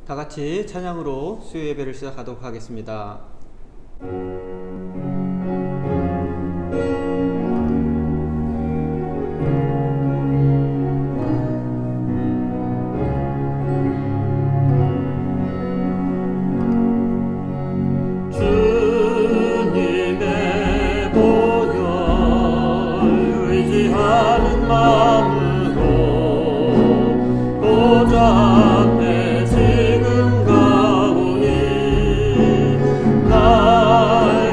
다 같이 찬양으로 수요 예배를 시작하도록 하겠습니다. 주님의 보혈 의지하는 마음으로 보좌 앞에 지금 가오니 날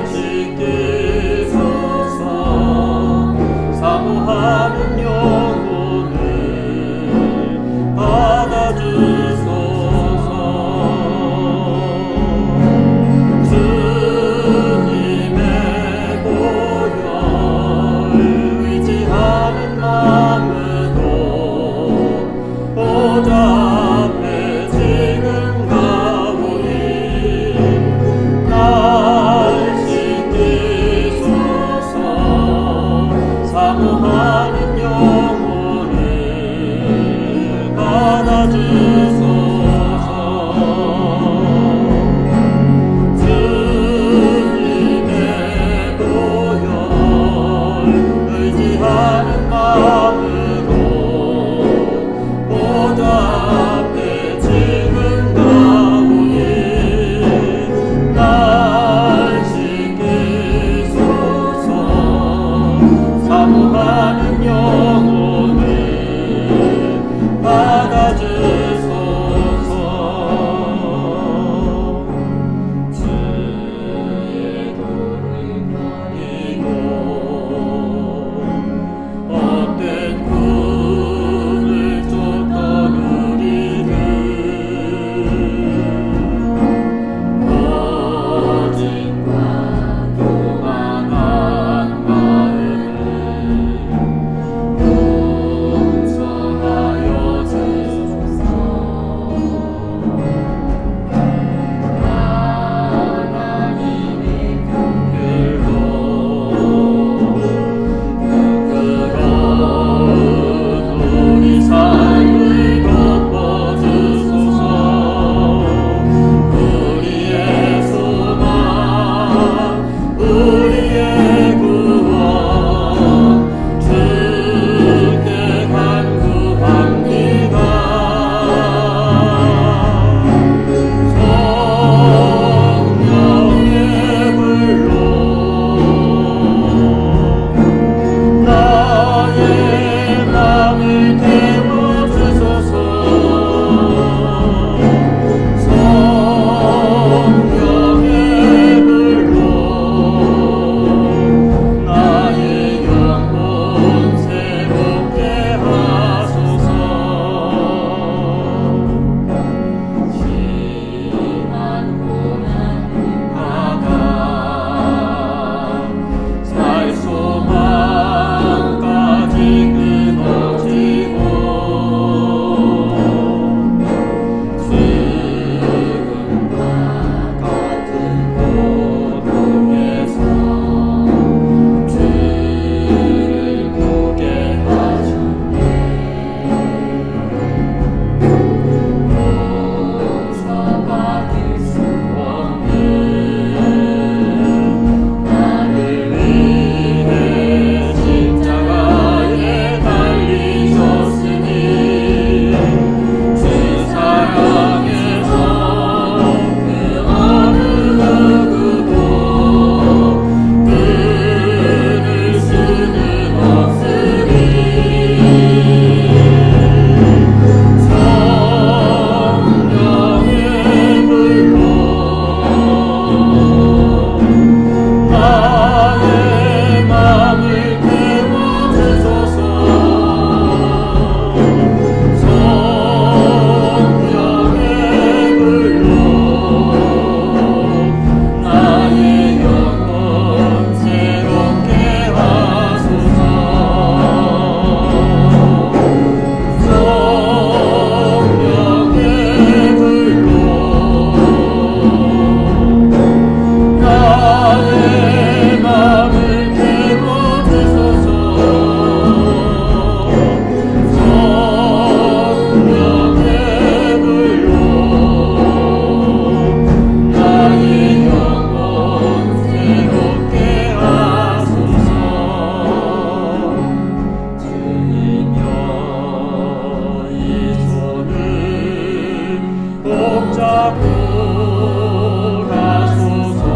손잡고 가소서.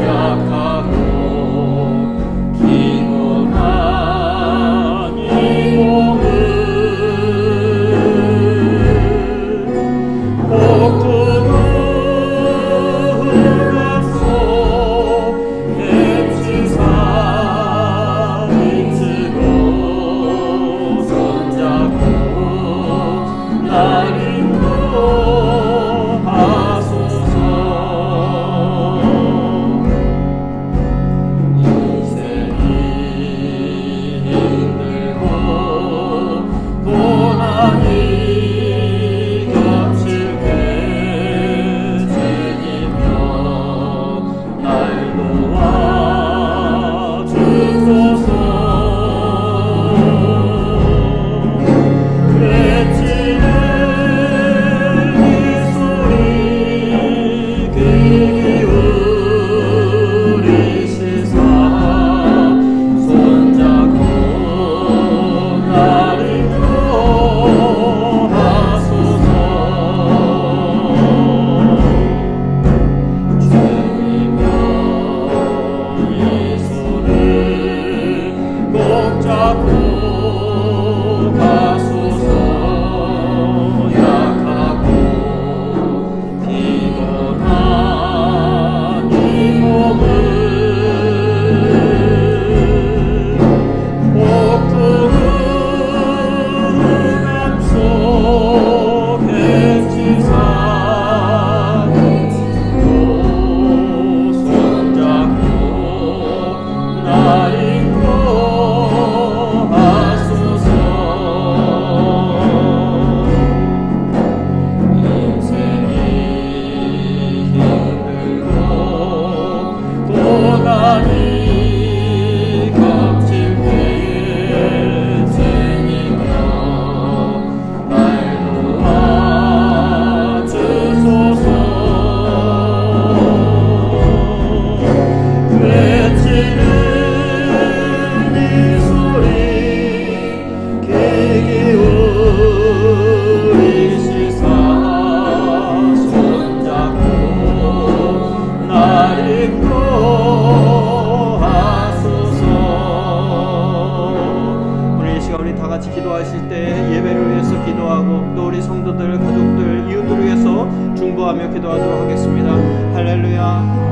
약하고 피곤한 이 몸을 복두는 앞서 앱시사 힘쓰고 손잡고 날 인도하소서. 인생이 힘들고 고난이 겹칠 때 주님여 날 도와주소서. 외치는 이 소리 귀 기울이시사 손잡고 날 인도하소서. 주님여 이 손을 꼭 잡고 가소서. 약하고 피곤한 이 몸을 복두는 앞서 객지사 손잡고 날 인도하소서. 인생이 힘들고 고난이 겹칠 때에 주님여 날 도와주소서. 외치는 이 소리 귀 기울이시사 손잡고 날 인도하소서. 오늘 이 시간 우리 다 같이 기도하실 때 예배를 위해서 기도하고 또 우리 성도들, 가족들, 이웃들을 위해서 중보하며 기도하도록 하겠습니다. 할렐루야.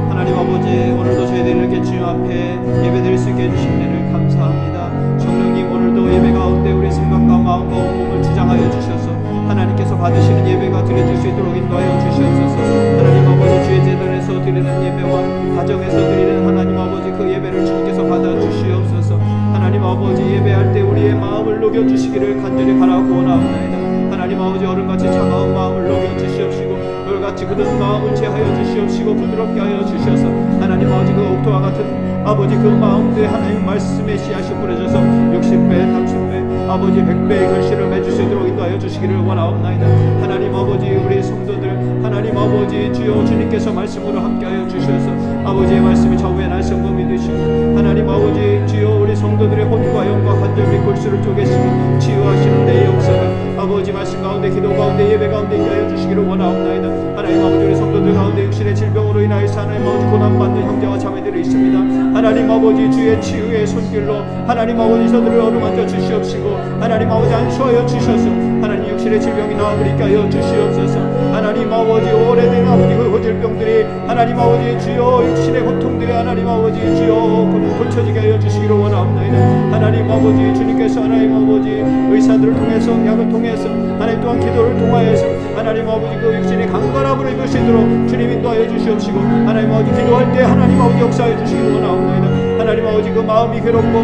하나님 아버지, 오늘도 저희들을 이렇게 주님 앞에 예배드릴 수 있게 해주신 은혜를 감사합니다. 성령님, 오늘도 예배 가운데 우리 생각과 마음과 온몸을 주장하여 주셔서 하나님께서 받으시는 예배가 드려질 수 있도록 인도하여 주시옵소서. 하나님 아버지, 주의 제단에서 드리는 예배와 가정에서 드리는 하나님 아버지 그 예배를 주님께서 받아 주시옵소서. 하나님 아버지, 예배할 때 우리의 마음을 녹여주시기를 간절히 바라고 원하옵나이다. 하나님 아버지, 얼음같이 차가운 마음을 녹여주시옵시고 돌같이 굳은 마음을 제하여 주시옵시고 부드럽게 하여 주셔서 하나님 아버지 그 옥토와 같은 아버지 그 마음에 하나님 말씀의 씨앗이 뿌려져서 60배, 30배, 아버지 100배의 결실을 맺을 수 있도록 인도하여 주시기를 원하옵나이다. 하나님 아버지, 우리 성도들 하나님 아버지 주여 주님께서 말씀으로 함께하여 주셔서 아버지의 말씀이 좌우의 날성범이 되시고 하나님 아버지 주여 우리 성도들의 혼과 영과 관절 및 골수를 쪼개시고 치유하시는 내 역사가 아버지 말씀 가운데 기도 가운데 예배 가운데 인도하여 주시기를 원하옵나이다. 하나님 아버지, 우리 성도들 가운데 육신의 질병으로 인하여서 하나님 아버지 고난받는 형제와 자매들이 있습니다. 하나님 아버지 주의 치유의 손길로 하나님 아버지 저들을 어루만져 주시옵시고 하나님 아버지 안수하여 주셔서 하나님 육신의 질병이 나아버리게 하여 주시옵소서. 하나님 아버지 오래된 아버지 그 고질병들이 하나님 아버지 주여 육신의 고통들이 하나님 아버지 주여 고쳐지게 하여 주시기를 원하옵나이다. 하나님 아버지 주님께서 하나님 아버지 의사들을 통해서 약을 통해서 하나님 또한 기도를 통하여서 하나님 아버지 그 육신의 강건함을 입을 수 있도록 주님 인도하여 주시옵시고 하나님 아버지 기도할 때 하나님 아버지 역사해 주시기를 원하옵나이다. 하나님 아버지 그 마음이 괴롭고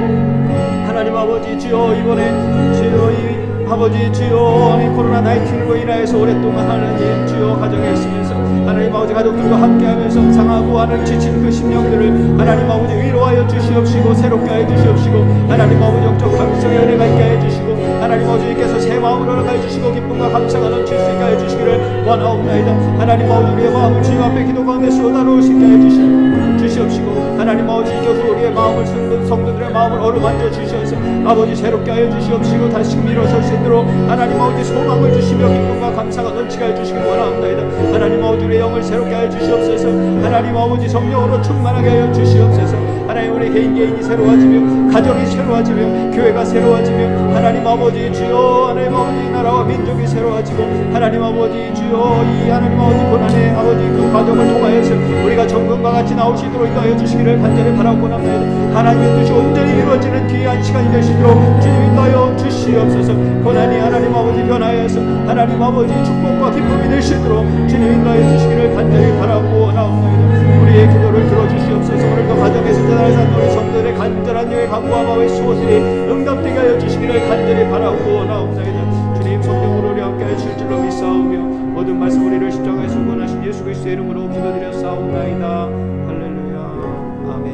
하나님 아버지 주여 이번에 주여 이 아버지 주여 코로나 19로 인하여서 오랫동안 하나님 주여 가정에 있으면서 하나님 아버지 가족들과 함께하면서 상하고 하나님 지친 그 심령들을 하나님 아버지 위로하여 주시옵시고 새롭게 하여 주시옵시고 하나님 아버지 영적 감성의 은혜가 있게 하여 주시고 하나님 아버지께서 새 마음으로 허락하여 주시고 기쁨과 감사가 넘칠 수 있게 하여 주시기를 원하옵나이다. 하나님 아버지 우리의 마음을 주님 앞에 기도 가운데 쏟아놓을 수 있게 하여 주시옵시고 하나님 아버지 이겨서 우리의 마음을 성도들의 마음을 어루만져 주셔서 아버지 새롭게 하여 주시옵시고 다시 밀어설 수 있도록 하나님 아버지 소망을 주시며 기쁨과 감사가 넘치게 하여 주시길 원하옵나이다. 우리의 영을 새롭게 하여 주시옵소서. 하나님 아버지 성령으로 충만하게 하여 주시옵소서. 하나님 우리 개인이 새로워지며 가정이 새로워지며 교회가 새로워지며 하나님 아버지 주여 하나님 아버지 나라와 민족이 새로워지고 하나님 아버지 주여 이 하나님 아버지 고난의 아버지 그 과정을 통하여서 우리가 정금과 같이 나오시도록 인도하여 주시기를 간절히 바라고 납니다. 하나님의 뜻이 온전히 이루어지는 귀한 시간이 되시도록 주님 인도하여 주시옵소서. 고난이 하나님 아버지 변화해서 하나님 아버지 축복과 기쁨이 될 수 있도록 주님 인도하여 주시기를 간절히 바라고 나옵니다. 우리의 기도를 들어주시옵소서. 오늘도 가정에서 전하는 우리 성도들의 간절한 영의 간구와 마음의 수고들이 응답되게 하여 주시기를 간절히 바라고 나옵니다. 주님 성령으로 우리 함께 하실 줄로 믿사오며 모든 말씀 우리를 십자가에 수고하신 예수 그리스도의 이름으로 기도드렸사옵나이다. 할렐루야. 아멘.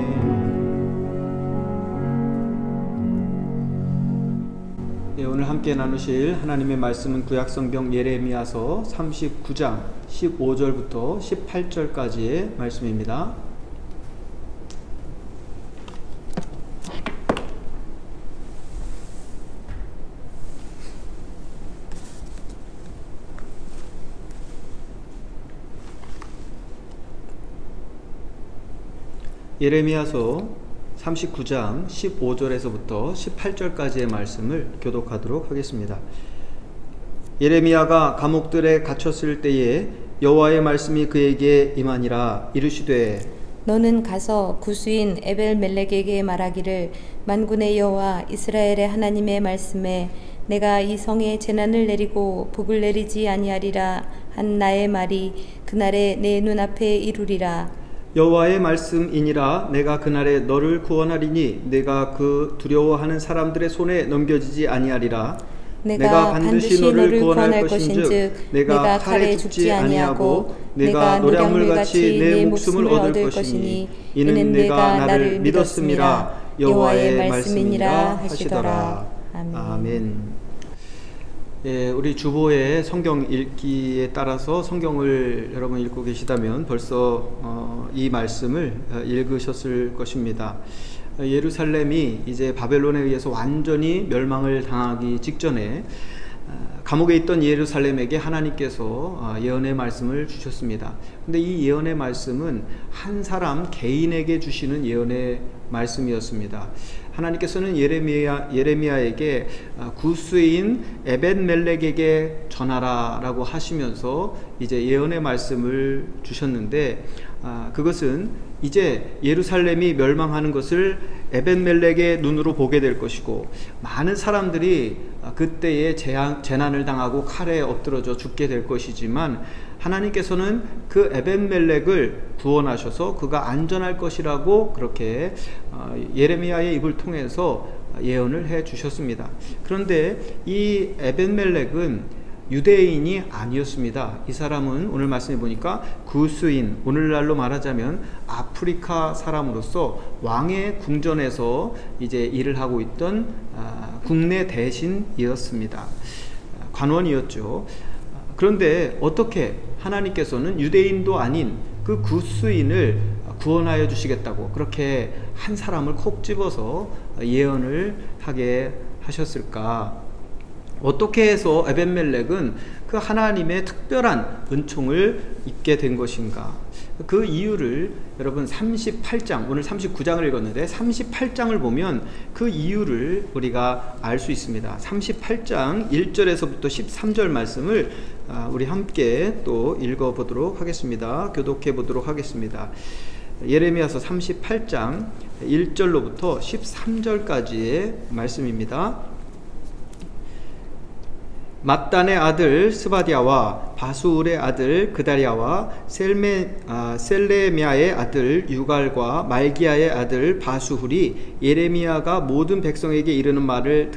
예, 오늘 함께 나누실 하나님의 말씀은 구약성경 예레미야서 39장 15절부터 18절까지의 말씀입니다. 예레미야서 39장 15절에서부터 18절까지의 말씀을 교독하도록 하겠습니다. 예레미야가 감옥들에 갇혔을 때에 여호와의 말씀이 그에게 임하니라. 이르시되 너는 가서 구스인 에벨멜렉에게 말하기를 만군의 여호와 이스라엘의 하나님의 말씀에 내가 이 성에 재난을 내리고 복을 내리지 아니하리라 한 나의 말이 그날에 내 눈앞에 이루리라. 여호와의 말씀이니라. 내가 그날에 너를 구원하리니 내가 그 두려워하는 사람들의 손에 넘겨지지 아니하리라. 내가 반드시 너를 구원할 것인즉 내가 칼에 죽지 아니하고 내가 노량물같이 내 목숨을 얻을 것이니 이는 내가 나를 믿었음이라. 여호와의 말씀이니라 하시더라. 아멘. 예, 우리 주보의 성경 읽기에 따라서 성경을 여러분 읽고 계시다면 벌써 이 말씀을 읽으셨을 것입니다. 예루살렘이 이제 바벨론에 의해서 완전히 멸망을 당하기 직전에 감옥에 있던 예루살렘에게 하나님께서 예언의 말씀을 주셨습니다. 근데 이 예언의 말씀은 한 사람 개인에게 주시는 예언의 말씀이었습니다. 하나님께서는 예레미야에게 구스인 에벳멜렉에게 전하라 라고 하시면서 이제 예언의 말씀을 주셨는데 그것은 이제 예루살렘이 멸망하는 것을 에벳멜렉의 눈으로 보게 될 것이고 많은 사람들이 그때에 재난을 당하고 칼에 엎드러져 죽게 될 것이지만 하나님께서는 그 에벳멜렉을 구원하셔서 그가 안전할 것이라고 그렇게 예레미야의 입을 통해서 예언을 해 주셨습니다. 그런데 이 에벳멜렉은 유대인이 아니었습니다. 이 사람은 오늘 말씀해 보니까 구스인, 오늘날로 말하자면 아프리카 사람으로서 왕의 궁전에서 이제 일을 하고 있던 국내 대신이었습니다. 관원이었죠. 그런데 어떻게 하나님께서는 유대인도 아닌 그 구스인을 구원하여 주시겠다고 그렇게 한 사람을 콕 집어서 예언을 하게 하셨을까? 어떻게 해서 에벳멜렉은 그 하나님의 특별한 은총을 입게 된 것인가? 그 이유를 여러분 38장, 오늘 39장을 읽었는데 38장을 보면 그 이유를 우리가 알 수 있습니다. 38장 1절에서부터 13절 말씀을 우리 함께 또 읽어보도록 하겠습니다. 교독해 보도록 하겠습니다. 예레미야서 38장 1절로부터 13절까지의 말씀입니다. 맏단의 아들 스바디아와 바수울의 아들 그다리아와 셀레미아의 아들 유갈과 말기야의 아들 바수훌이 예레미야가 모든 백성에게 이르는 말을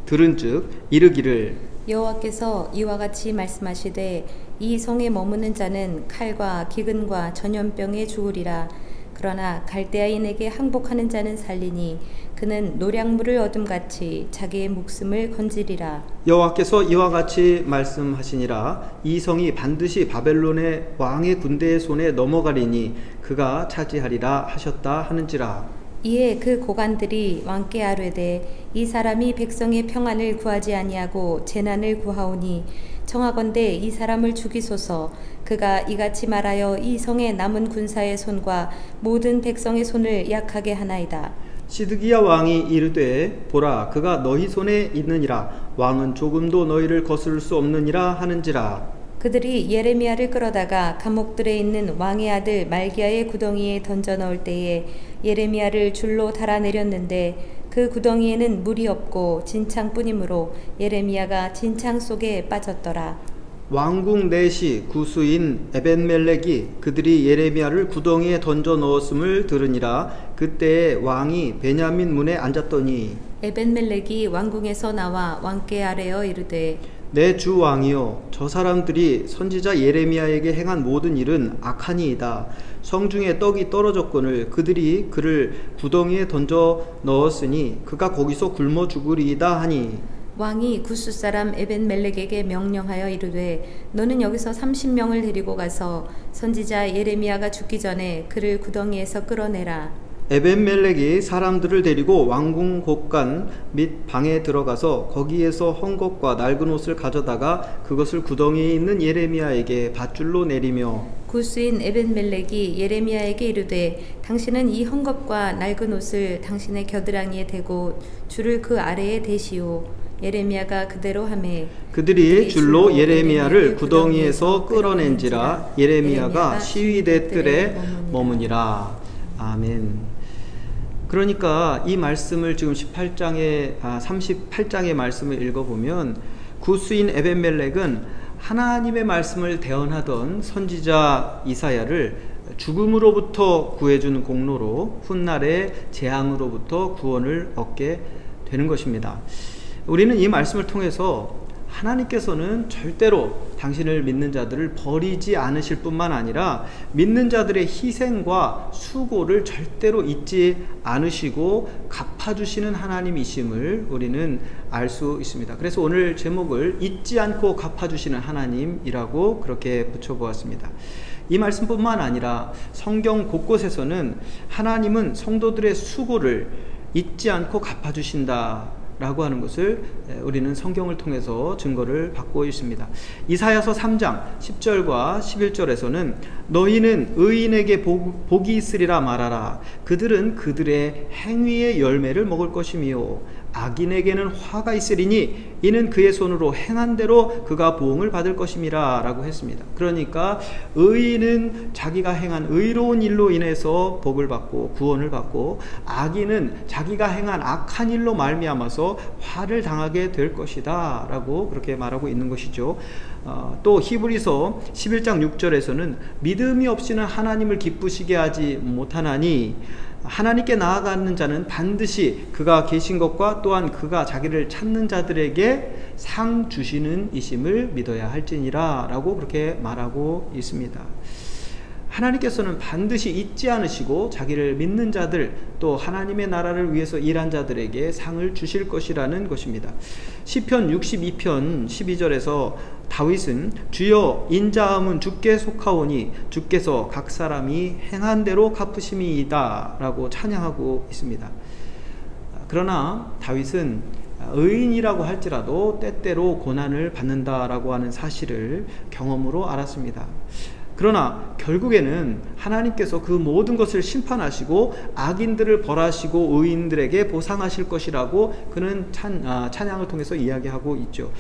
들은즉 이르기를 여호와께서 이와 같이 말씀하시되 이 성에 머무는 자는 칼과 기근과 전염병에 죽으리라. 그러나 갈대아인에게 항복하는 자는 살리니 그는 노량물을 얻음같이 자기의 목숨을 건지리라. 여호와께서 이와 같이 말씀하시니라. 이 성이 반드시 바벨론의 왕의 군대의 손에 넘어가리니 그가 차지하리라 하셨다 하는지라. 이에 그 고관들이 왕께 아뢰되 이 사람이 백성의 평안을 구하지 아니하고 재난을 구하오니 청하건대 이 사람을 죽이소서. 그가 이같이 말하여 이 성의 남은 군사의 손과 모든 백성의 손을 약하게 하나이다. 시드기야 왕이 이르되 보라 그가 너희 손에 있느니라. 왕은 조금도 너희를 거스를 수 없느니라 하는지라. 그들이 예레미야를 끌어다가 감옥들에 있는 왕의 아들 말기야의 구덩이에 던져 넣을 때에 예레미야를 줄로 달아내렸는데 그 구덩이에는 물이 없고 진창뿐이므로 예레미야가 진창 속에 빠졌더라. 왕궁 내시 구수인 에벤멜렉이 그들이 예레미야를 구덩이에 던져 넣었음을 들으니라. 그때에 왕이 베냐민 문에 앉았더니 에벤멜렉이 왕궁에서 나와 왕께 아뢰어 이르되 내 주 왕이여, 저 사람들이 선지자 예레미야에게 행한 모든 일은 악하니이다. 성중에 떡이 떨어졌거늘 그들이 그를 구덩이에 던져 넣었으니 그가 거기서 굶어 죽으리이다 하니. 왕이 구스 사람 에벤멜렉에게 명령하여 이르되 너는 여기서 30명을 데리고 가서 선지자 예레미야가 죽기 전에 그를 구덩이에서 끌어내라. 에벤멜렉이 사람들을 데리고 왕궁 곳간 및 방에 들어가서 거기에서 헝겊과 낡은 옷을 가져다가 그것을 구덩이에 있는 예레미야에게 밧줄로 내리며 구스인 에벤멜렉이 예레미야에게 이르되 당신은 이 헝겊과 낡은 옷을 당신의 겨드랑이에 대고 줄을 그 아래에 대시오. 예레미야가 그대로 하매 그들이 줄로 예레미야를 구덩이에서 끌어낸지라. 예레미야가 시위대 뜰에 머무니라. 아멘. 그러니까 이 말씀을 지금 38장의 말씀을 읽어보면 구스인 에벤멜렉은 하나님의 말씀을 대언하던 선지자 이사야를 죽음으로부터 구해주는 공로로 훗날의 재앙으로부터 구원을 얻게 되는 것입니다. 우리는 이 말씀을 통해서 하나님께서는 절대로 당신을 믿는 자들을 버리지 않으실 뿐만 아니라 믿는 자들의 희생과 수고를 절대로 잊지 않으시고 갚아주시는 하나님이심을 우리는 알 수 있습니다. 그래서 오늘 제목을 잊지 않고 갚아주시는 하나님이라고 그렇게 붙여보았습니다. 이 말씀뿐만 아니라 성경 곳곳에서는 하나님은 성도들의 수고를 잊지 않고 갚아주신다 라고 하는 것을 우리는 성경을 통해서 증거를 받고 있습니다. 이사야서 3장 10절과 11절에서는 너희는 의인에게 복이 있으리라 말하라. 그들은 그들의 행위의 열매를 먹을 것이며 악인에게는 화가 있으리니 이는 그의 손으로 행한 대로 그가 보응을 받을 것임이라 라고 했습니다. 그러니까 의인은 자기가 행한 의로운 일로 인해서 복을 받고 구원을 받고 악인은 자기가 행한 악한 일로 말미암아서 화를 당하게 될 것이다 라고 그렇게 말하고 있는 것이죠. 또 히브리서 11장 6절에서는 믿음이 없이는 하나님을 기쁘시게 하지 못하나니 하나님께 나아가는 자는 반드시 그가 계신 것과 또한 그가 자기를 찾는 자들에게 상 주시는 이심을 믿어야 할지니라 라고 그렇게 말하고 있습니다. 하나님께서는 반드시 잊지 않으시고 자기를 믿는 자들 또 하나님의 나라를 위해서 일한 자들에게 상을 주실 것이라는 것입니다. 시편 62편 12절에서 다윗은 주여 인자함은 주께 속하오니 주께서 각 사람이 행한 대로 갚으심이이다 라고 찬양하고 있습니다. 그러나 다윗은 의인이라고 할지라도 때때로 고난을 받는다라고 하는 사실을 경험으로 알았습니다. 그러나 결국에는 하나님께서 그 모든 것을 심판하시고 악인들을 벌하시고 의인들에게 보상하실 것이라고 그는 찬양을 통해서 이야기하고 있죠.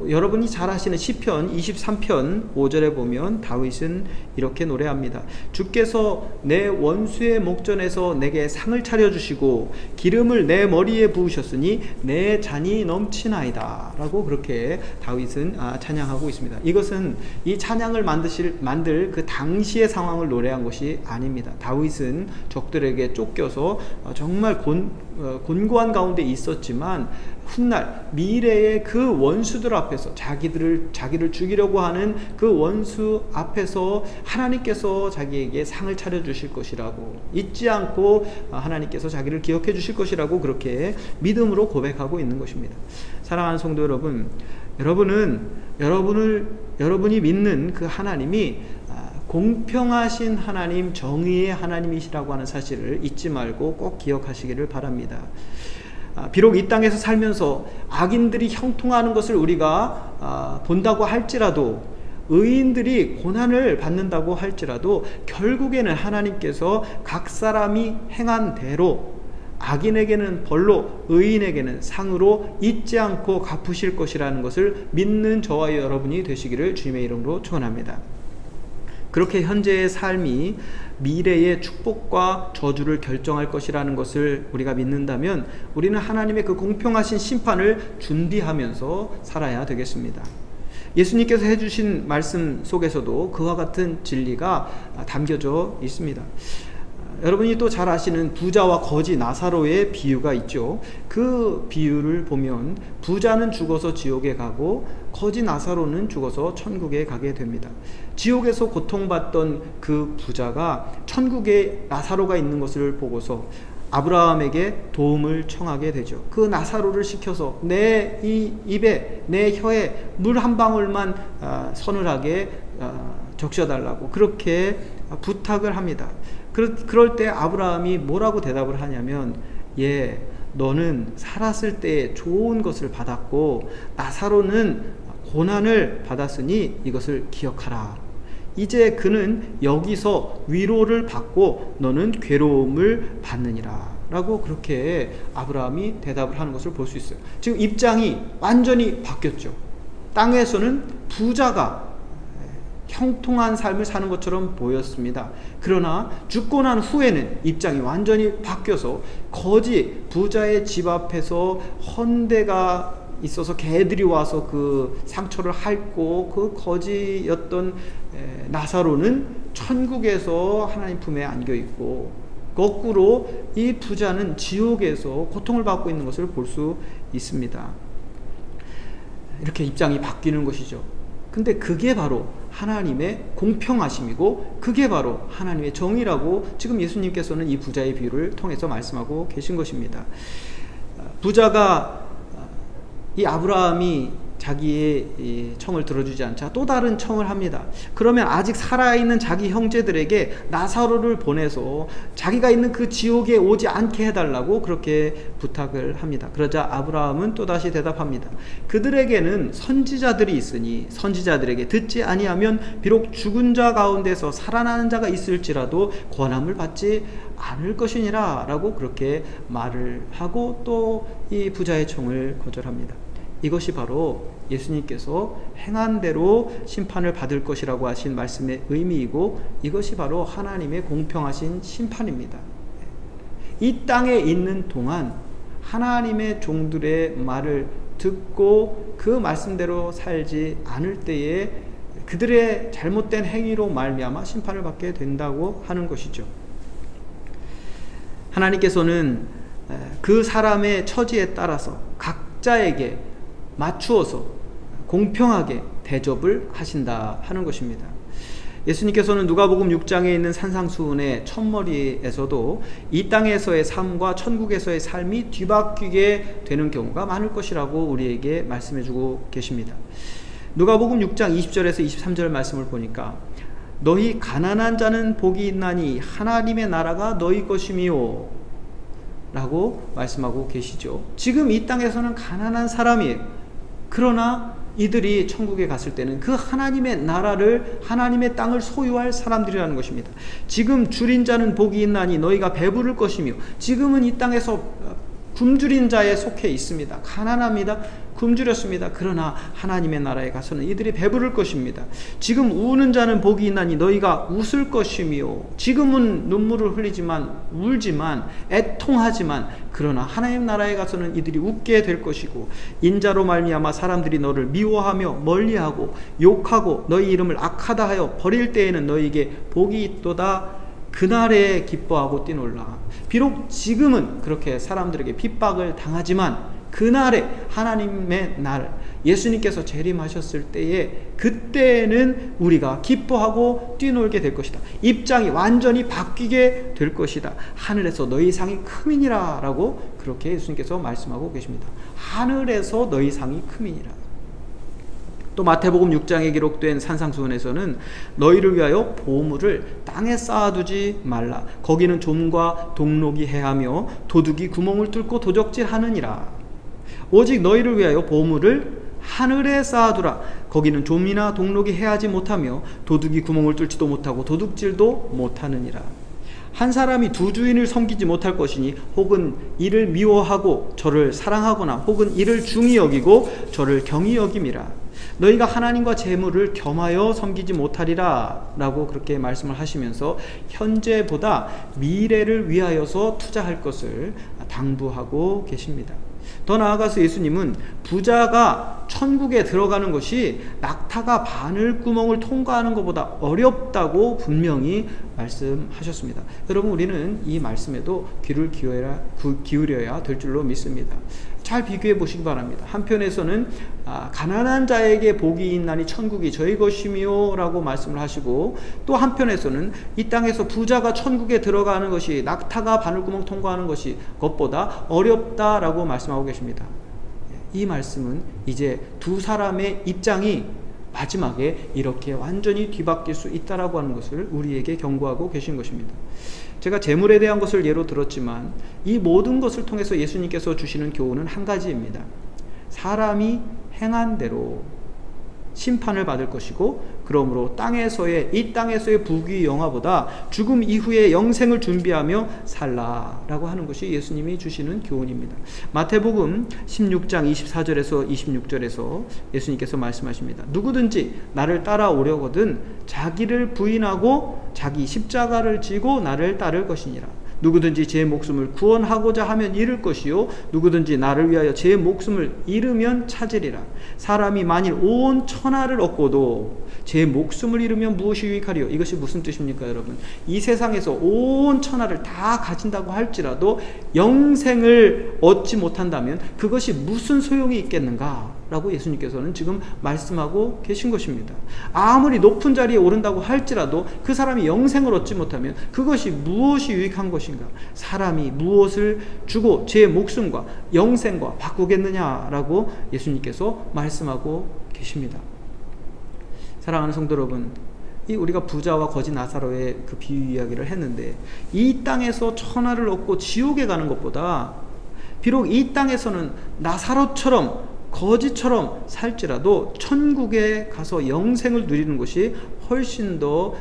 여러분이 잘 아시는 시편 23편 5절에 보면 다윗은 이렇게 노래합니다. 주께서 내 원수의 목전에서 내게 상을 차려주시고 기름을 내 머리에 부으셨으니 내 잔이 넘치나이다 라고 그렇게 다윗은 찬양하고 있습니다. 이것은 이 찬양을 만들 그 당시의 상황을 노래한 것이 아닙니다. 다윗은 적들에게 쫓겨서 정말 곤고한 가운데 있었지만 훗날 미래의 그 원수들 앞에서 자기를 죽이려고 하는 그 원수 앞에서 하나님께서 자기에게 상을 차려주실 것이라고 잊지 않고 하나님께서 자기를 기억해 주실 것이라고 그렇게 믿음으로 고백하고 있는 것입니다. 사랑하는 성도 여러분, 여러분이 믿는 그 하나님이 공평하신 하나님, 정의의 하나님이시라고 하는 사실을 잊지 말고 꼭 기억하시기를 바랍니다. 비록 이 땅에서 살면서 악인들이 형통하는 것을 우리가 본다고 할지라도, 의인들이 고난을 받는다고 할지라도 결국에는 하나님께서 각 사람이 행한 대로 악인에게는 벌로, 의인에게는 상으로 잊지 않고 갚으실 것이라는 것을 믿는 저와 여러분이 되시기를 주님의 이름으로 축원합니다. 그렇게 현재의 삶이 미래의 축복과 저주를 결정할 것이라는 것을 우리가 믿는다면 우리는 하나님의 그 공평하신 심판을 준비하면서 살아야 되겠습니다. 예수님께서 해주신 말씀 속에서도 그와 같은 진리가 담겨져 있습니다. 여러분이 또 잘 아시는 부자와 거지 나사로의 비유가 있죠. 그 비유를 보면 부자는 죽어서 지옥에 가고 거지 나사로는 죽어서 천국에 가게 됩니다. 지옥에서 고통받던 그 부자가 천국에 나사로가 있는 것을 보고서 아브라함에게 도움을 청하게 되죠. 그 나사로를 시켜서 내 이 입에, 내 혀에 물 한 방울만 서늘하게 적셔달라고 그렇게 부탁을 합니다. 그럴 때 아브라함이 뭐라고 대답을 하냐면, 너는 살았을 때 좋은 것을 받았고 나사로는 고난을 받았으니 이것을 기억하라. 이제 그는 여기서 위로를 받고 너는 괴로움을 받느니라 라고 그렇게 아브라함이 대답을 하는 것을 볼 수 있어요. 지금 입장이 완전히 바뀌었죠. 땅에서는 부자가 형통한 삶을 사는 것처럼 보였습니다. 그러나 죽고 난 후에는 입장이 완전히 바뀌어서 거지 부자의 집 앞에서 헌대가 있어서 개들이 와서 그 상처를 핥고 그 거지였던 나사로는 천국에서 하나님 품에 안겨 있고, 거꾸로 이 부자는 지옥에서 고통을 받고 있는 것을 볼 수 있습니다. 이렇게 입장이 바뀌는 것이죠. 근데 그게 바로 하나님의 공평하심이고 그게 바로 하나님의 정의라고 지금 예수님께서는 이 부자의 비유를 통해서 말씀하고 계신 것입니다. 부자가 이 아브라함이 자기의 이 청을 들어주지 않자 또 다른 청을 합니다. 그러면 아직 살아있는 자기 형제들에게 나사로를 보내서 자기가 있는 그 지옥에 오지 않게 해달라고 그렇게 부탁을 합니다. 그러자 아브라함은 또다시 대답합니다. 그들에게는 선지자들이 있으니 선지자들에게 듣지 아니하면 비록 죽은 자 가운데서 살아나는 자가 있을지라도 권함을 받지 않을 것이니라 라고 그렇게 말을 하고 또 이 부자의 청을 거절합니다. 이것이 바로 예수님께서 행한 대로 심판을 받을 것이라고 하신 말씀의 의미이고, 이것이 바로 하나님의 공평하신 심판입니다. 이 땅에 있는 동안 하나님의 종들의 말을 듣고 그 말씀대로 살지 않을 때에 그들의 잘못된 행위로 말미암아 심판을 받게 된다고 하는 것이죠. 하나님께서는 그 사람의 처지에 따라서 각자에게 맞추어서 공평하게 대접을 하신다 하는 것입니다. 예수님께서는 누가복음 6장에 있는 산상수훈의 첫머리에서도 이 땅에서의 삶과 천국에서의 삶이 뒤바뀌게 되는 경우가 많을 것이라고 우리에게 말씀해주고 계십니다. 누가복음 6장 20절에서 23절 말씀을 보니까 너희 가난한 자는 복이 있나니 하나님의 나라가 너희 것이미요 라고 말씀하고 계시죠. 지금 이 땅에서는 가난한 사람이에요. 그러나 이들이 천국에 갔을 때는 그 하나님의 나라를, 하나님의 땅을 소유할 사람들이라는 것입니다. 지금 줄인 자는 복이 있나니 너희가 배부를 것이며, 지금은 이 땅에서 굶주린 자에 속해 있습니다. 가난합니다. 굶주렸습니다. 그러나 하나님의 나라에 가서는 이들이 배부를 것입니다. 지금 우는 자는 복이 있나니 너희가 웃을 것이며, 지금은 눈물을 흘리지만 울지만 애통하지만 그러나 하나님 나라에 가서는 이들이 웃게 될 것이고, 인자로 말미암아 사람들이 너를 미워하며 멀리하고 욕하고 너희 이름을 악하다 하여 버릴 때에는 너희에게 복이 있도다. 그날에 기뻐하고 뛰놀라. 비록 지금은 그렇게 사람들에게 핍박을 당하지만 그날에 하나님의 날, 예수님께서 재림하셨을 때에 그때는 우리가 기뻐하고 뛰놀게 될 것이다. 입장이 완전히 바뀌게 될 것이다. 하늘에서 너희 상이 크미니라 라고 그렇게 예수님께서 말씀하고 계십니다. 하늘에서 너희 상이 크미니라. 또 마태복음 6장에 기록된 산상수훈에서는 너희를 위하여 보물을 땅에 쌓아두지 말라. 거기는 좀과 동록이 해하며 도둑이 구멍을 뚫고 도적질하느니라. 오직 너희를 위하여 보물을 하늘에 쌓아두라. 거기는 좀이나 동록이 해하지 못하며 도둑이 구멍을 뚫지도 못하고 도둑질도 못하느니라. 한 사람이 두 주인을 섬기지 못할 것이니 혹은 이를 미워하고 저를 사랑하거나 혹은 이를 중히 여기고 저를 경히 여김이라. 너희가 하나님과 재물을 겸하여 섬기지 못하리라 라고 그렇게 말씀을 하시면서 현재보다 미래를 위하여서 투자할 것을 당부하고 계십니다. 더 나아가서 예수님은 부자가 천국에 들어가는 것이 낙타가 바늘구멍을 통과하는 것보다 어렵다고 분명히 말씀하셨습니다. 여러분, 우리는 이 말씀에도 귀를 기울여야 될 줄로 믿습니다. 잘 비교해 보시기 바랍니다. 한편에서는 가난한 자에게 복이 있나니 천국이 저희 것이며 라고 말씀을 하시고, 또 한편에서는 이 땅에서 부자가 천국에 들어가는 것이 낙타가 바늘구멍 통과하는 것이 것보다 어렵다라고 말씀하고 계십니다. 이 말씀은 이제 두 사람의 입장이 마지막에 이렇게 완전히 뒤바뀔 수 있다라고 하는 것을 우리에게 경고하고 계신 것입니다. 제가 재물에 대한 것을 예로 들었지만 이 모든 것을 통해서 예수님께서 주시는 교훈은 한 가지입니다. 사람이 행한 대로 심판을 받을 것이고, 그러므로 이 땅에서의 부귀 영화보다 죽음 이후의 영생을 준비하며 살라라고 하는 것이 예수님이 주시는 교훈입니다. 마태복음 16장 24절에서 26절에서 예수님께서 말씀하십니다. 누구든지 나를 따라오려거든 자기를 부인하고 자기 십자가를 지고 나를 따를 것이니라. 누구든지 제 목숨을 구원하고자 하면 잃을 것이요 누구든지 나를 위하여 제 목숨을 잃으면 찾으리라. 사람이 만일 온 천하를 얻고도 제 목숨을 잃으면 무엇이 유익하리요? 이것이 무슨 뜻입니까, 여러분? 이 세상에서 온 천하를 다 가진다고 할지라도 영생을 얻지 못한다면 그것이 무슨 소용이 있겠는가? 라고 예수님께서는 지금 말씀하고 계신 것입니다. 아무리 높은 자리에 오른다고 할지라도 그 사람이 영생을 얻지 못하면 그것이 무엇이 유익한 것인가? 사람이 무엇을 주고 제 목숨과 영생과 바꾸겠느냐라고 예수님께서 말씀하고 계십니다. 사랑하는 성도 여러분, 우리가 부자와 거지 나사로의 그 비유 이야기를 했는데, 이 땅에서 천하를 얻고 지옥에 가는 것보다 비록 이 땅에서는 나사로처럼 거지처럼 살지라도 천국에 가서 영생을 누리는 것이 훨씬 더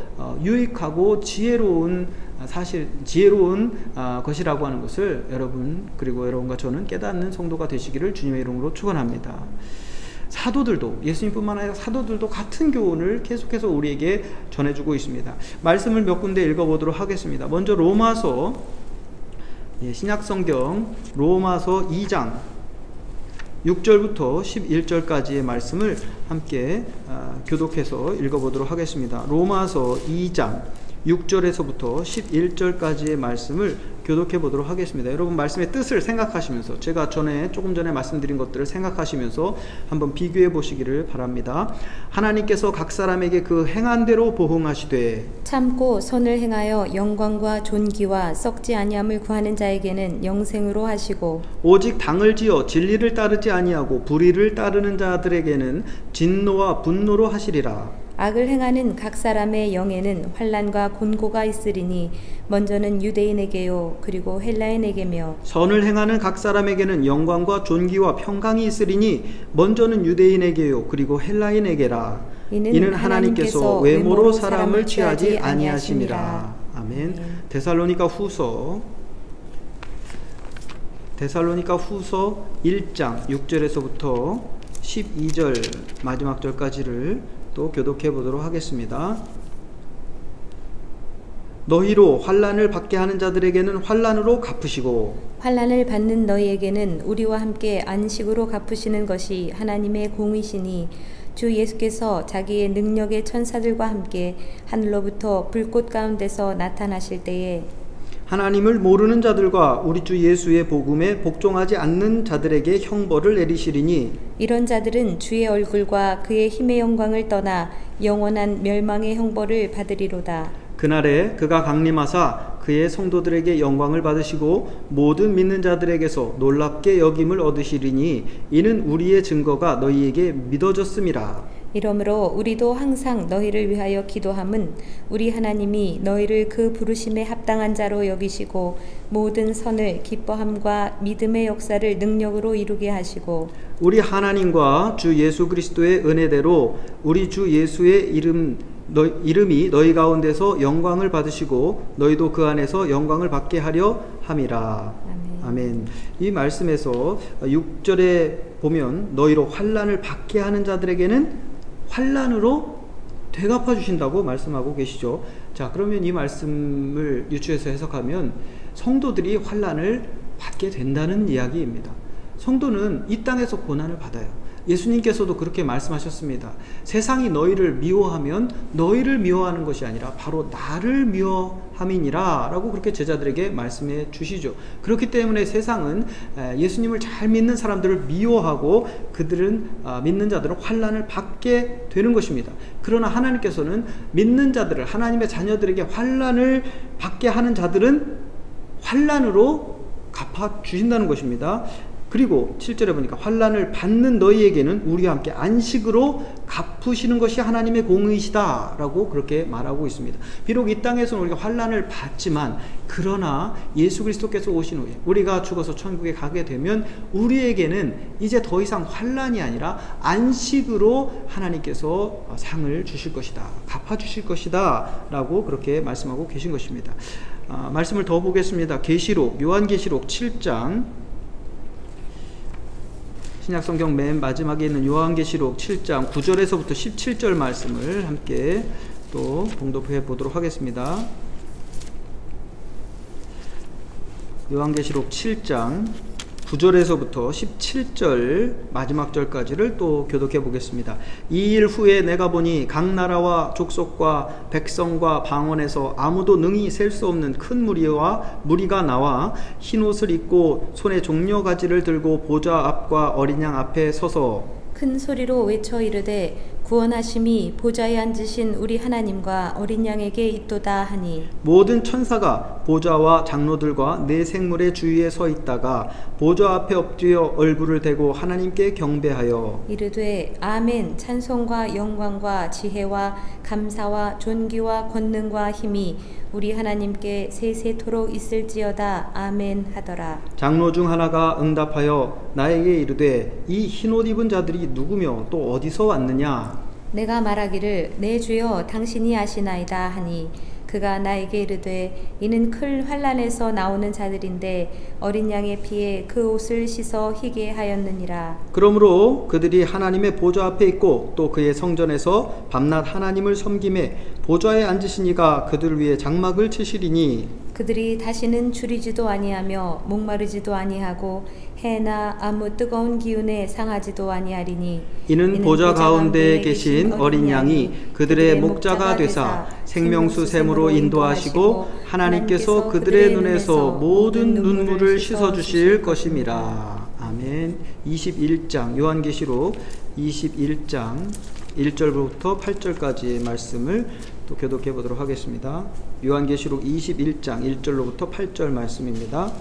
유익하고 지혜로운 것이라고 하는 것을 여러분, 그리고 여러분과 저는 깨닫는 성도가 되시기를 주님의 이름으로 축원합니다. 사도들도, 예수님뿐만 아니라 사도들도 같은 교훈을 계속해서 우리에게 전해주고 있습니다. 말씀을 몇 군데 읽어보도록 하겠습니다. 먼저 로마서, 신약성경 로마서 2장 6절부터 11절까지의 말씀을 함께 교독해서 읽어보도록 하겠습니다. 로마서 2장 6절에서부터 11절까지의 말씀을 교독해 보도록 하겠습니다. 여러분, 말씀의 뜻을 생각하시면서, 제가 조금 전에 말씀드린 것들을 생각하시면서 한번 비교해 보시기를 바랍니다. 하나님께서 각 사람에게 그 행한 대로 보응하시되 참고 선을 행하여 영광과 존귀와 썩지 아니함을 구하는 자에게는 영생으로 하시고, 오직 당을 지어 진리를 따르지 아니하고 불의를 따르는 자들에게는 진노와 분노로 하시리라. 악을 행하는 각 사람의 영에는 환난과 곤고가 있으리니 먼저는 유대인에게요 그리고 헬라인에게며, 선을 행하는 각 사람에게는 영광과 존귀와 평강이 있으리니 먼저는 유대인에게요 그리고 헬라인에게라. 이는 하나님께서 외모로 사람을 취하지 아니하심이라. 아멘. 데살로니가 후서 1장 6절에서부터 12절 마지막 절까지를 또 교독해 보도록 하겠습니다. 너희로 환난을 받게 하는 자들에게는 환난으로 갚으시고, 환난을 받는 너희에게는 우리와 함께 안식으로 갚으시는 것이 하나님의 공이시니, 주 예수께서 자기의 능력의 천사들과 함께 하늘로부터 불꽃 가운데서 나타나실 때에 하나님을 모르는 자들과 우리 주 예수의 복음에 복종하지 않는 자들에게 형벌을 내리시리니, 이런 자들은 주의 얼굴과 그의 힘의 영광을 떠나 영원한 멸망의 형벌을 받으리로다. 그날에 그가 강림하사 그의 성도들에게 영광을 받으시고 모든 믿는 자들에게서 놀랍게 여김을 얻으시리니 이는 우리의 증거가 너희에게 믿어졌음이라. 이러므로 우리도 항상 너희를 위하여 기도함은 우리 하나님이 너희를 그 부르심에 합당한 자로 여기시고 모든 선을 기뻐함과 믿음의 역사를 능력으로 이루게 하시고 우리 하나님과 주 예수 그리스도의 은혜대로 우리 주 예수의 이름이 너희 가운데서 영광을 받으시고 너희도 그 안에서 영광을 받게 하려 함이라. 아멘. 이 말씀에서 6절에 보면 너희로 환난을 받게 하는 자들에게는 환난으로 되갚아 주신다고 말씀하고 계시죠. 자, 그러면 이 말씀을 유추해서 해석하면 성도들이 환난을 받게 된다는 이야기입니다. 성도는 이 땅에서 고난을 받아요. 예수님께서도 그렇게 말씀하셨습니다. 세상이 너희를 미워하면 너희를 미워하는 것이 아니라 바로 나를 미워함이니라 라고 그렇게 제자들에게 말씀해 주시죠. 그렇기 때문에 세상은 예수님을 잘 믿는 사람들을 미워하고 그들은 믿는 자들은 환난을 받게 되는 것입니다. 그러나 하나님께서는 믿는 자들을 하나님의 자녀들에게 환난을 받게 하는 자들은 환난으로 갚아 주신다는 것입니다. 그리고 7절에 보니까 환난을 받는 너희에게는 우리와 함께 안식으로 갚으시는 것이 하나님의 공의시다 라고 그렇게 말하고 있습니다. 비록 이 땅에서는 우리가 환난을 받지만 그러나 예수 그리스도께서 오신 후에 우리가 죽어서 천국에 가게 되면 우리에게는 이제 더 이상 환난이 아니라 안식으로 하나님께서 상을 주실 것이다, 갚아주실 것이다 라고 그렇게 말씀하고 계신 것입니다. 말씀을 더 보겠습니다. 계시록, 요한계시록 7장, 신약성경 맨 마지막에 있는 요한계시록 7장 9절에서부터 17절 말씀을 함께 또 봉독해 보도록 하겠습니다. 요한계시록 7장 9절에서부터 17절 마지막 절까지를 또 교독해 보겠습니다. 이 일 후에 내가 보니 각 나라와 족속과 백성과 방언에서 아무도 능히 셀 수 없는 큰 무리가 나와 흰 옷을 입고 손에 종려가지를 들고 보좌 앞과 어린 양 앞에 서서 큰 소리로 외쳐 이르되 구원하심이 보좌에 앉으신 우리 하나님과 어린 양에게 있도다 하니 모든 천사가 보좌와 장로들과 네 생물의 주위에 서 있다가 보좌 앞에 엎드려 얼굴을 대고 하나님께 경배하여 이르되 아멘. 찬송과 영광과 지혜와 감사와 존귀와 권능과 힘이 우리 하나님께 세세토록 있을지어다. 아멘 하더라. 장로 중 하나가 응답하여 나에게 이르되 이 흰옷 입은 자들이 누구며 또 어디서 왔느냐? 내가 말하기를 내 주여 당신이 아시나이다 하니 그가 나에게 이르되 이는 큰 환난에서 나오는 자들인데 어린 양의 피에 그 옷을 씻어 희게 하였느니라. 그러므로 그들이 하나님의 보좌 앞에 있고 또 그의 성전에서 밤낮 하나님을 섬김에 보좌에 앉으신 이가 그들 위에 장막을 치시리니 그들이 다시는 줄이지도 아니하며 목마르지도 아니하고 해나 아무 뜨거운 기운에 상하지도 아니하리니 이는 보좌 가운데에 계신 어린 양이 그들의 목자가 되사 생명수 샘으로 인도하시고 하나님께서 그들의 눈에서 모든 눈물을 씻어주실 것임이라. 아멘. 21장 요한계시록 21장 1절부터 8절까지의 말씀을 또 교독해 보도록 하겠습니다. 요한계시록 21장 1절로부터 8절 말씀입니다.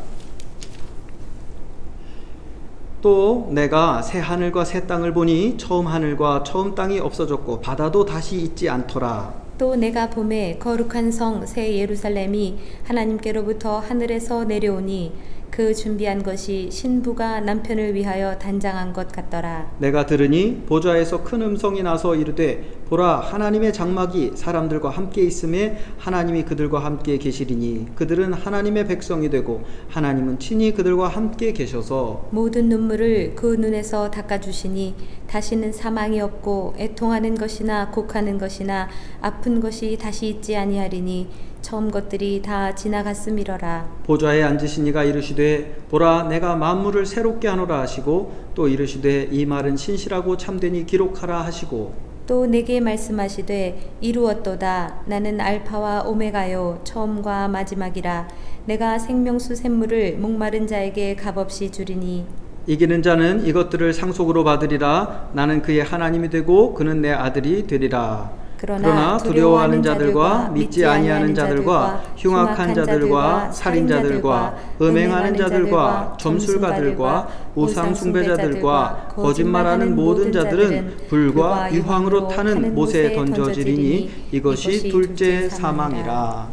또 내가 새 하늘과 새 땅을 보니 처음 하늘과 처음 땅이 없어졌고 바다도 다시 있지 않더라. 또 내가 보매 거룩한 성 새 예루살렘이 하나님께로부터 하늘에서 내려오니 그 준비한 것이 신부가 남편을 위하여 단장한 것 같더라. 내가 들으니 보좌에서 큰 음성이 나서 이르되 보라 하나님의 장막이 사람들과 함께 있음에 하나님이 그들과 함께 계시리니 그들은 하나님의 백성이 되고 하나님은 친히 그들과 함께 계셔서 모든 눈물을 그 눈에서 닦아주시니 다시는 사망이 없고 애통하는 것이나 곡하는 것이나 아픈 것이 다시 있지 아니하리니 처음 것들이 다 지나갔음이러라. 보좌에 앉으신 이가 이르시되 보라 내가 만물을 새롭게 하노라 하시고 또 이르시되 이 말은 신실하고 참되니 기록하라 하시고 또 내게 말씀하시되 이루었도다. 나는 알파와 오메가요 처음과 마지막이라. 내가 생명수 샘물을 목마른 자에게 값없이 주리니 이기는 자는 이것들을 상속으로 받으리라. 나는 그의 하나님이 되고 그는 내 아들이 되리라. 그러나 두려워하는 자들과 믿지 아니하는 자들과 흉악한 자들과 살인자들과 음행하는 자들과 점술가들과 우상 숭배자들과 거짓말하는 모든 자들은 불과 유황으로 타는 못에 던져지리니 이것이 둘째 사망이라.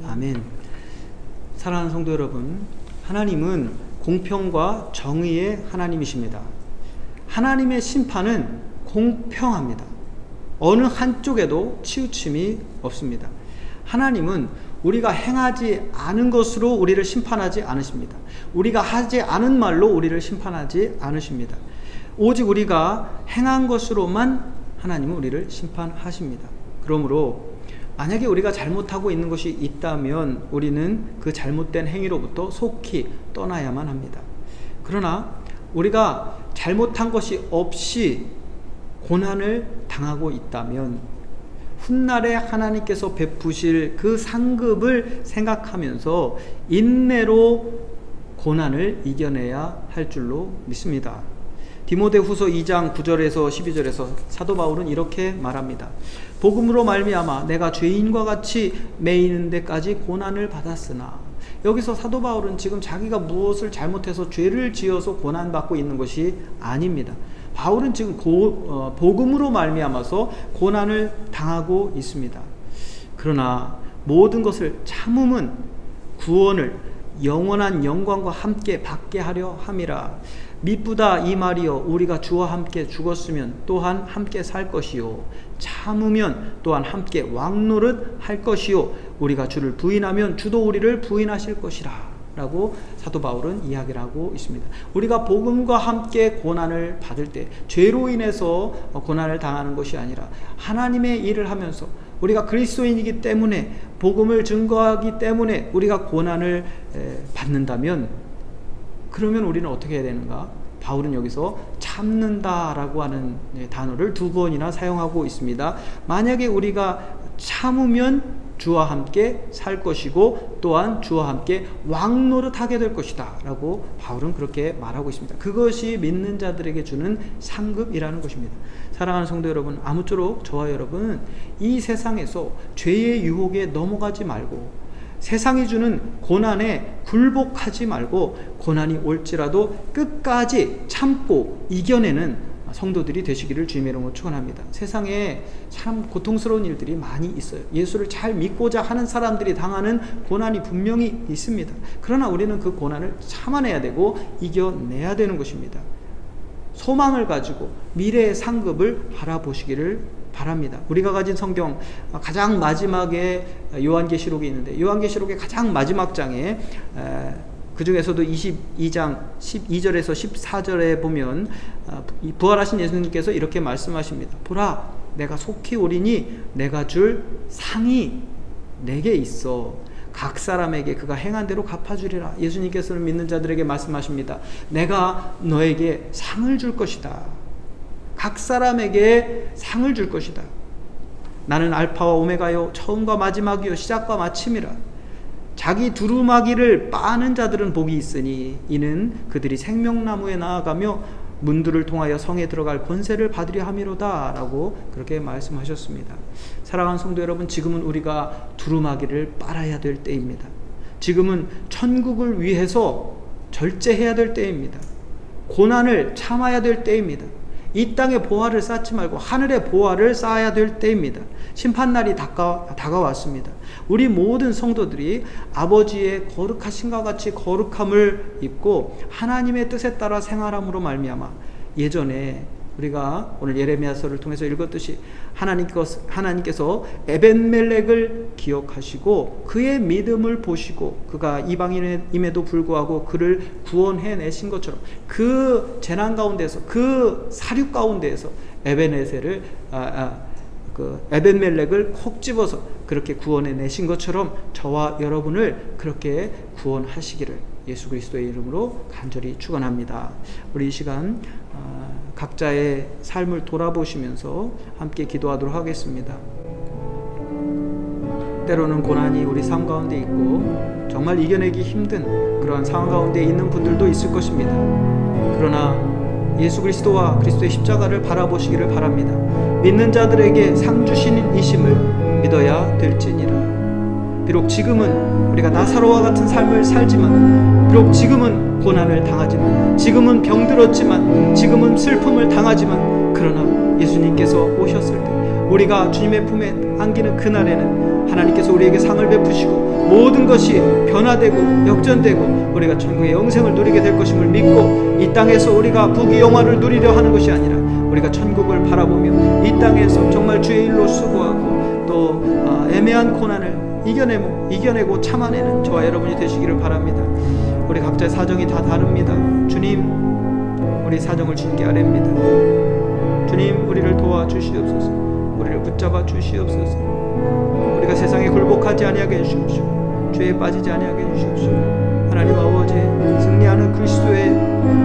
아멘. 사랑하는 성도 여러분, 하나님은 공평과 정의의 하나님이십니다. 하나님의 심판은 공평합니다. 어느 한쪽에도 치우침이 없습니다. 하나님은 우리가 행하지 않은 것으로 우리를 심판하지 않으십니다. 우리가 하지 않은 말로 우리를 심판하지 않으십니다. 오직 우리가 행한 것으로만 하나님은 우리를 심판하십니다. 그러므로 만약에 우리가 잘못하고 있는 것이 있다면 우리는 그 잘못된 행위로부터 속히 떠나야만 합니다. 그러나 우리가 잘못한 것이 없이 고난을 당하고 있다면 훗날에 하나님께서 베푸실 그 상급을 생각하면서 인내로 고난을 이겨내야 할 줄로 믿습니다. 디모데후서 2장 9절에서 12절에서 사도 바울은 이렇게 말합니다. 복음으로 말미암아 내가 죄인과 같이 매이는 데까지 고난을 받았으나, 여기서 사도 바울은 지금 자기가 무엇을 잘못해서 죄를 지어서 고난받고 있는 것이 아닙니다. 바울은 지금 복음으로 말미암아서 고난을 당하고 있습니다. 그러나 모든 것을 참음은 구원을 영원한 영광과 함께 받게 하려 함이라. 미쁘다 이 말이여, 우리가 주와 함께 죽었으면 또한 함께 살 것이요, 참으면 또한 함께 왕노릇 할 것이요, 우리가 주를 부인하면 주도 우리를 부인하실 것이라 라고 사도 바울은 이야기를 하고 있습니다. 우리가 복음과 함께 고난을 받을 때 죄로 인해서 고난을 당하는 것이 아니라 하나님의 일을 하면서 우리가 그리스도인이기 때문에, 복음을 증거하기 때문에 우리가 고난을 받는다면, 그러면 우리는 어떻게 해야 되는가? 바울은 여기서 참는다라고 하는 단어를 2번이나 사용하고 있습니다. 만약에 우리가 참으면 주와 함께 살 것이고 또한 주와 함께 왕노릇하게 될 것이다 라고 바울은 그렇게 말하고 있습니다. 그것이 믿는 자들에게 주는 상급이라는 것입니다. 사랑하는 성도 여러분, 아무쪼록 저와 여러분은 이 세상에서 죄의 유혹에 넘어가지 말고, 세상이 주는 고난에 굴복하지 말고, 고난이 올지라도 끝까지 참고 이겨내는 성도들이 되시기를 주님의 이름으로 축원합니다. 세상에 참 고통스러운 일들이 많이 있어요. 예수를 잘 믿고자 하는 사람들이 당하는 고난이 분명히 있습니다. 그러나 우리는 그 고난을 참아내야 되고 이겨내야 되는 것입니다. 소망을 가지고 미래의 상급을 바라보시기를 바랍니다. 우리가 가진 성경 가장 마지막에 요한계시록이 있는데, 요한계시록의 가장 마지막 장에 그 중에서도 22장 12절에서 14절에 보면 부활하신 예수님께서 이렇게 말씀하십니다. 보라, 내가 속히 오리니 내가 줄 상이 내게 있어. 각 사람에게 그가 행한 대로 갚아주리라. 예수님께서는 믿는 자들에게 말씀하십니다. 내가 너에게 상을 줄 것이다. 각 사람에게 상을 줄 것이다. 나는 알파와 오메가요, 처음과 마지막이요, 시작과 마침이라. 자기 두루마기를 빠는 자들은 복이 있으니 이는 그들이 생명나무에 나아가며 문들을 통하여 성에 들어갈 권세를 받으려 함이로다 라고 그렇게 말씀하셨습니다. 사랑하는 성도 여러분, 지금은 우리가 두루마기를 빨아야 될 때입니다. 지금은 천국을 위해서 절제해야 될 때입니다. 고난을 참아야 될 때입니다. 이 땅의 보화를 쌓지 말고 하늘의 보화를 쌓아야 될 때입니다. 심판날이 다가왔습니다. 우리 모든 성도들이 아버지의 거룩하심과 같이 거룩함을 입고 하나님의 뜻에 따라 생활함으로 말미암아, 예전에 우리가 오늘 예레미야서를 통해서 읽었듯이 하나님께서 에벤멜렉을 기억하시고 그의 믿음을 보시고 그가 이방인임에도 불구하고 그를 구원해내신 것처럼 그 재난 가운데서, 그 사륙 가운데에서 에벤멜렉을 콕 집어서 그렇게 구원해내신 것처럼 저와 여러분을 그렇게 구원하시기를 예수 그리스도의 이름으로 간절히 축원합니다. 우리 이 시간 각자의 삶을 돌아보시면서 함께 기도하도록 하겠습니다. 때로는 고난이 우리 삶 가운데 있고 정말 이겨내기 힘든 그러한 상황 가운데 있는 분들도 있을 것입니다. 그러나 예수 그리스도와 그리스도의 십자가를 바라보시기를 바랍니다. 믿는 자들에게 상 주시는 이심을 믿어야 될지니라. 비록 지금은 우리가 나사로와 같은 삶을 살지만, 비록 지금은 고난을 당하지만, 지금은 병들었지만, 지금은 슬픔을 당하지만, 그러나 예수님께서 오셨을 때, 우리가 주님의 품에 안기는 그날에는 하나님께서 우리에게 상을 베푸시고 모든 것이 변화되고 역전되고 우리가 천국의 영생을 누리게 될 것임을 믿고, 이 땅에서 우리가 부귀영화를 누리려 하는 것이 아니라 우리가 천국을 바라보며 이 땅에서 정말 주의 일로 수고하고 또 애매한 고난을 이겨내고 참아내는 저와 여러분이 되시기를 바랍니다. 우리 각자의 사정이 다 다릅니다. 주님, 우리 사정을 주님께 아뢰입니다. 주님, 우리를 도와주시옵소서. 우리를 붙잡아 주시옵소서. 우리가 세상에 굴복하지 아니하게 해주시옵시고 죄에 빠지지 아니하게 해주시옵시고, 하나님 아버지, 승리하는 그리스도의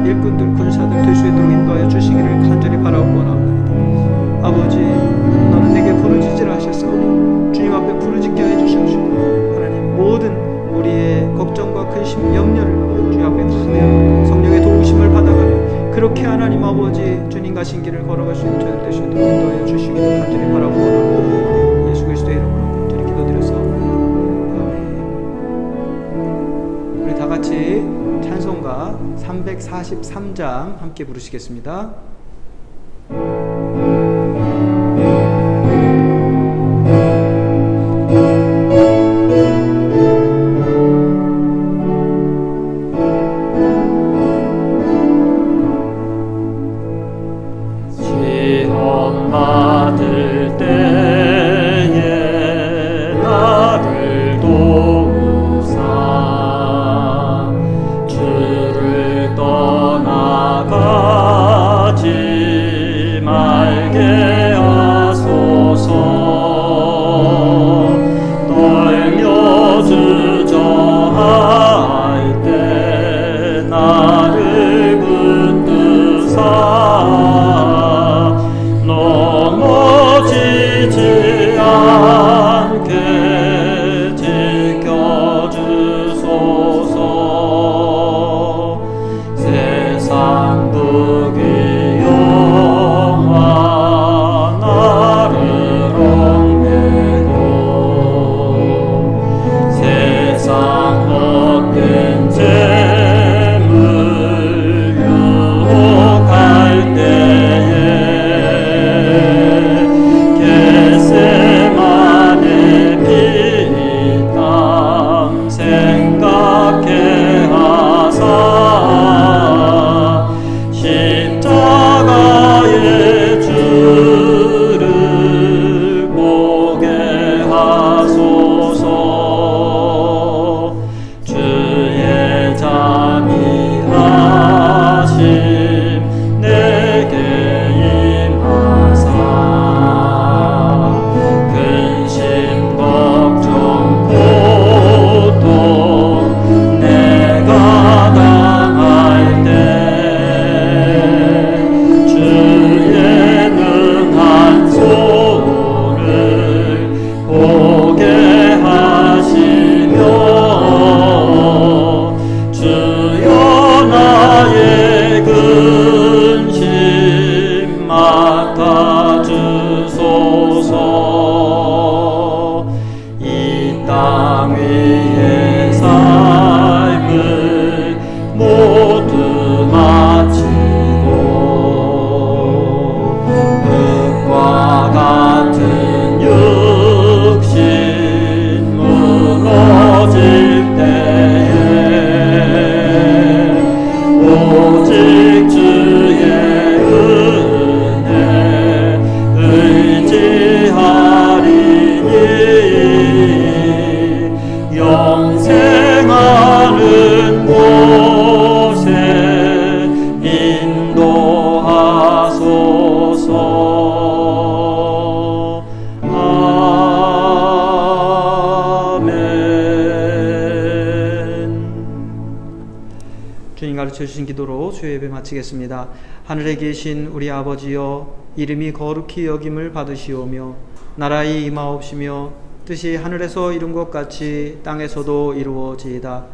일꾼들, 군사들 될 수 있도록 인도하여 주시기를 간절히 바라옵나이다. 아버지, 너는 내게 부르짖으라 하셨사오니 주님 앞에 부르짖게 해 주시옵시고, 하나님 모든 우리의 걱정과 근심, 염려를 주님 앞에 다 내어놓고 성령의 도우심을 받아가며 그렇게 하나님 아버지 주님 가신 길을 걸어갈 수 있는 저희들 되시도록 인도하여 주시기를 간절히 바라옵나이다. 예수 그리스도의 이름으로 간절히 기도드렸사옵나이다. 아멘. 우리 다 같이 찬송가 343장 함께 부르시겠습니다. 받을 때에 나를 도우사 주를 떠나가지 말게 하소서. 떨며 주저할 때 나를 붙드사 넘어지지 않게 지켜주소서. 세상 부귀영화 나를 얽매고 세상 헛된 재물 유혹할 때에 겟세마네 피땀 생각해 하사 십자가의 주를 보게 하소서. 주의 자비하심 내게 임하사 근심 걱정 고통 내가 당할 때 주의 능한 손을 보게 하시며 주여 나의 근심 맡아주소서. 이 땅 위의 삶을 모두 마치고 흙과 같은 육신 무너질 때에 오직 주의 은혜 의지하리니 영생하는 곳에 인도하소서. 아멘. 주님 가르쳐 주신 기도로 주의 예배 마치겠습니다. 하늘에 계신 우리 아버지여, 이름이 거룩히 여김을 받으시오며 나라의 임하옵시며 뜻이 하늘에서 이룬 것 같이 땅에서도 이루어지이다.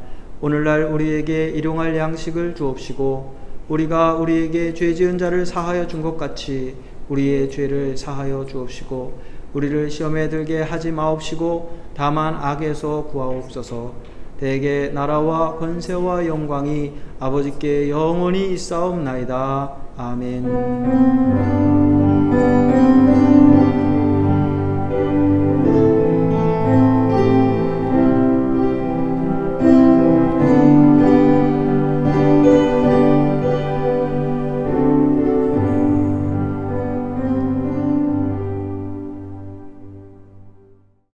오늘날 우리에게 일용할 양식을 주옵시고 우리가 우리에게 죄 지은 자를 사하여 준 것 같이 우리의 죄를 사하여 주옵시고 우리를 시험에 들게 하지 마옵시고 다만 악에서 구하옵소서. 대개 나라와 권세와 영광이 아버지께 영원히 있사옵나이다. 아멘.